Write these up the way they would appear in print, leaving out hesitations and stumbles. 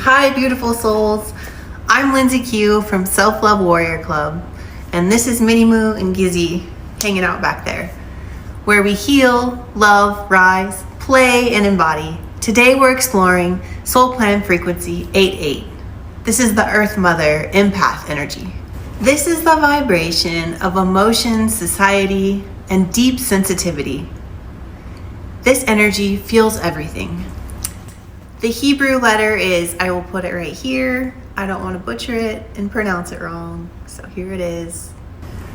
Hi, beautiful souls. I'm Lindsay Q from Self Love Warrior Club, and this is Minnie Moo and Gizzy hanging out back there, where we heal, love, rise, play, and embody. Today we're exploring Soul Plan Frequency 88. This is the Earth Mother Empath energy. This is the vibration of emotion, society, and deep sensitivity. This energy feels everything. The Hebrew letter is, I will put it right here. I don't want to butcher it and pronounce it wrong, so here it is.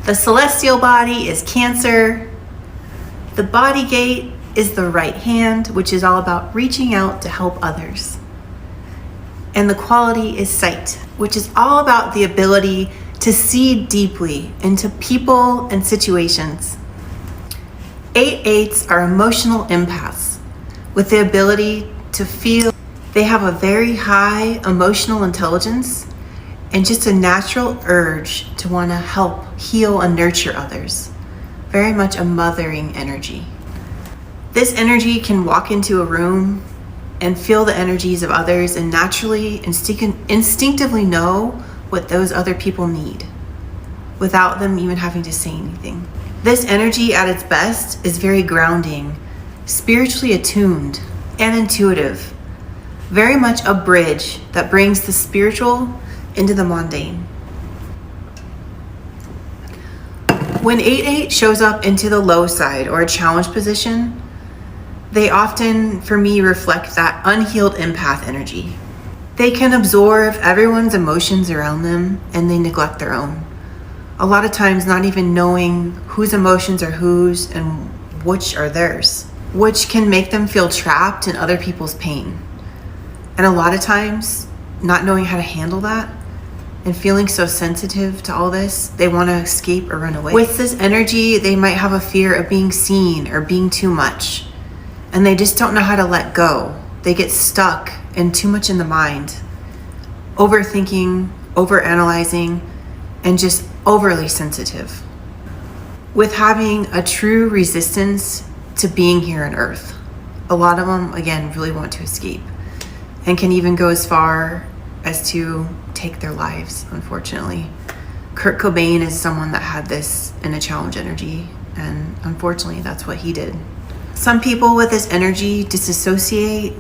The celestial body is Cancer. The body gate is the right hand, which is all about reaching out to help others. And the quality is sight, which is all about the ability to see deeply into people and situations. 8/8s are emotional empaths with the ability to feel. They have a very high emotional intelligence and just a natural urge to want to help, heal, and nurture others. Very much a mothering energy. This energy can walk into a room and feel the energies of others and naturally, instinctively know what those other people need without them even having to say anything. This energy at its best is very grounding, spiritually attuned, and intuitive. Very much a bridge that brings the spiritual into the mundane. When 8/8 shows up into the low side or a challenge position, they often, for me, reflect that unhealed empath energy. They can absorb everyone's emotions around them and they neglect their own. A lot of times not even knowing whose emotions are whose and which are theirs, which can make them feel trapped in other people's pain. And a lot of times, not knowing how to handle that and feeling so sensitive to all this, they want to escape or run away. With this energy, they might have a fear of being seen or being too much, and they just don't know how to let go. They get stuck and too much in the mind, overthinking, overanalyzing, and just overly sensitive. With having a true resistance to being here on Earth, a lot of them, again, really want to escape and can even go as far as to take their lives, unfortunately. Kurt Cobain is someone that had this in a challenge energy, and unfortunately that's what he did. Some people with this energy disassociate,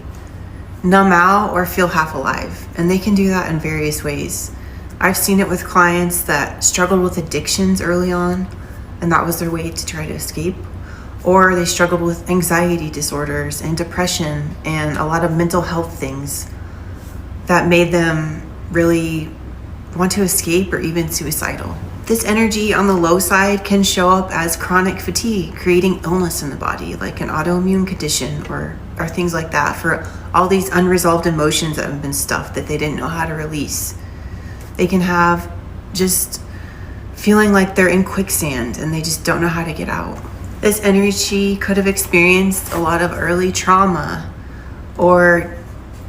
numb out, or feel half alive, and they can do that in various ways. I've seen it with clients that struggled with addictions early on, and that was their way to try to escape. Or they struggled with anxiety disorders and depression and a lot of mental health things that made them really want to escape or even suicidal. This energy on the low side can show up as chronic fatigue, creating illness in the body, like an autoimmune condition or things like that, for all these unresolved emotions that have been stuffed that they didn't know how to release. They can have just feeling like they're in quicksand and they just don't know how to get out. This energy could have experienced a lot of early trauma, or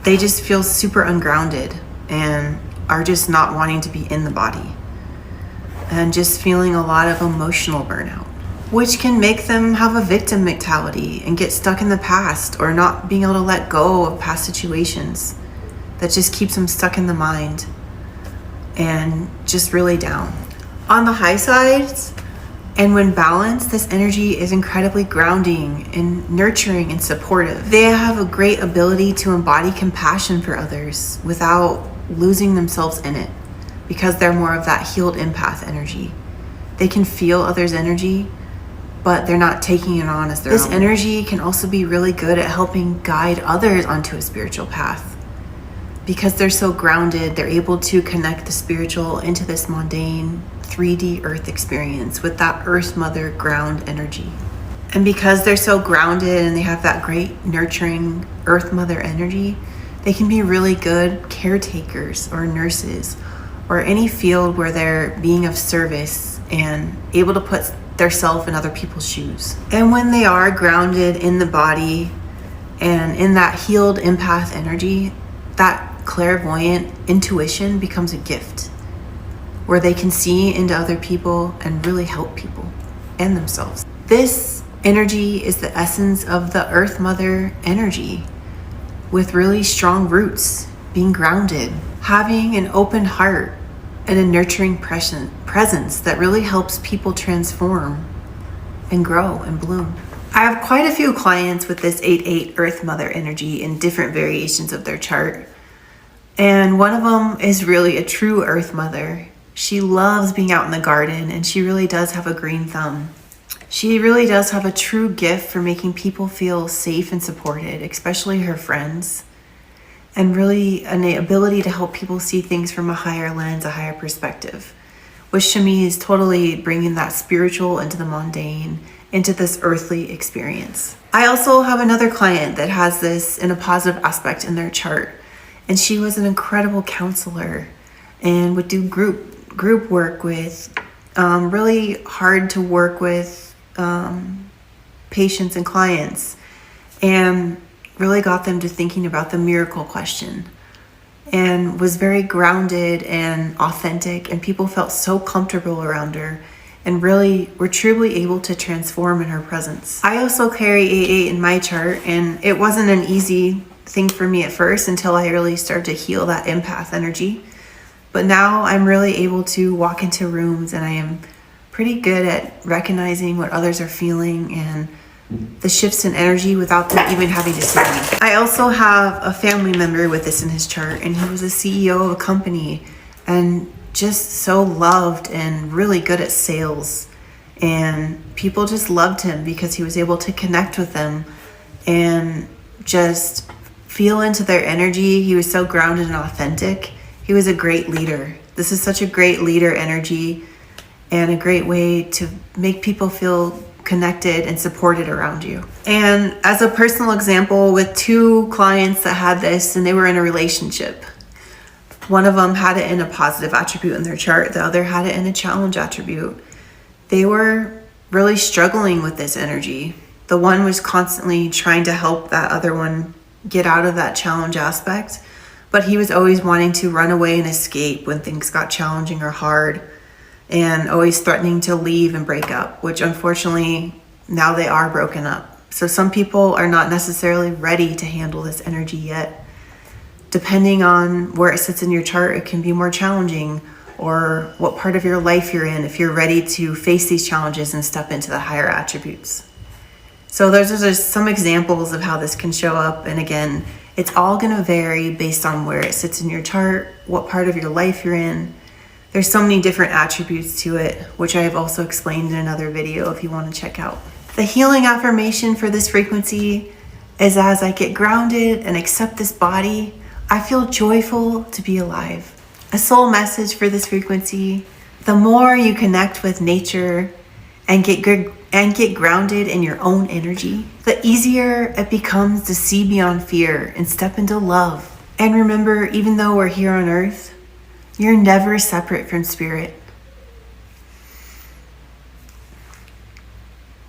they just feel super ungrounded and are just not wanting to be in the body and just feeling a lot of emotional burnout, which can make them have a victim mentality and get stuck in the past or not being able to let go of past situations. That just keeps them stuck in the mind and just really down. On the high sides, and when balanced, this energy is incredibly grounding and nurturing and supportive. They have a great ability to embody compassion for others without losing themselves in it, because they're more of that healed empath energy. They can feel others' energy, but they're not taking it on as their own. This energy can also be really good at helping guide others onto a spiritual path. Because they're so grounded, they're able to connect the spiritual into this mundane 3D earth experience with that Earth Mother ground energy. And because they're so grounded and they have that great nurturing Earth Mother energy, they can be really good caretakers or nurses or any field where they're being of service and able to put themselves in other people's shoes. And when they are grounded in the body and in that healed empath energy, that clairvoyant intuition becomes a gift where they can see into other people and really help people and themselves. This energy is the essence of the Earth Mother energy with really strong roots being grounded, having an open heart, and a nurturing presence that really helps people transform and grow and bloom. I have quite a few clients with this 8/8 Earth Mother energy in different variations of their chart. And one of them is really a true Earth Mother. She loves being out in the garden, and she really does have a green thumb. She really does have a true gift for making people feel safe and supported, especially her friends, and really an ability to help people see things from a higher lens, a higher perspective, which to me is totally bringing that spiritual into the mundane, into this earthly experience. I also have another client that has this in a positive aspect in their chart, and she was an incredible counselor and would do group work with really hard to work with patients and clients, and really got them to thinking about the miracle question, and was very grounded and authentic, and people felt so comfortable around her and really were truly able to transform in her presence. I also carry 8/8 in my chart, and it wasn't an easy thing for me at first until I really started to heal that empath energy. But now I'm really able to walk into rooms, and I am pretty good at recognizing what others are feeling and the shifts in energy without them even having to see me. I also have a family member with this in his chart, and he was a CEO of a company and just so loved and really good at sales. And people just loved him because he was able to connect with them and just feel into their energy. He was so grounded and authentic. He was a great leader. This is such a great leader energy and a great way to make people feel connected and supported around you. And as a personal example, with two clients that had this and they were in a relationship, one of them had it in a positive attribute in their chart, the other had it in a challenge attribute. They were really struggling with this energy. The one was constantly trying to help that other one get out of that challenge aspect, but he was always wanting to run away and escape when things got challenging or hard, and always threatening to leave and break up, which unfortunately now they are broken up. So some people are not necessarily ready to handle this energy yet. Depending on where it sits in your chart, it can be more challenging, or what part of your life you're in, if you're ready to face these challenges and step into the higher attributes. So those are just some examples of how this can show up. And again, it's all going to vary based on where it sits in your chart, what part of your life you're in. There's so many different attributes to it, which I have also explained in another video if you want to check out. The healing affirmation for this frequency is: as I get grounded and accept this body, I feel joyful to be alive. A soul message for this frequency: the more you connect with nature and get grounded in your own energy, the easier it becomes to see beyond fear and step into love. And remember, even though we're here on earth, you're never separate from spirit.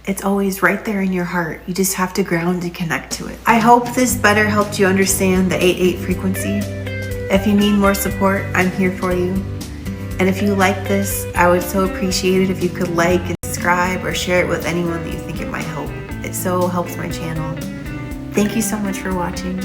It's always right there in your heart. You just have to ground and connect to it. I hope this better helped you understand the 8/8 frequency. If you need more support, I'm here for you. And if you like this, I would so appreciate it if you could like and subscribe or share it with anyone that you think it might help. It so helps my channel. Thank you so much for watching.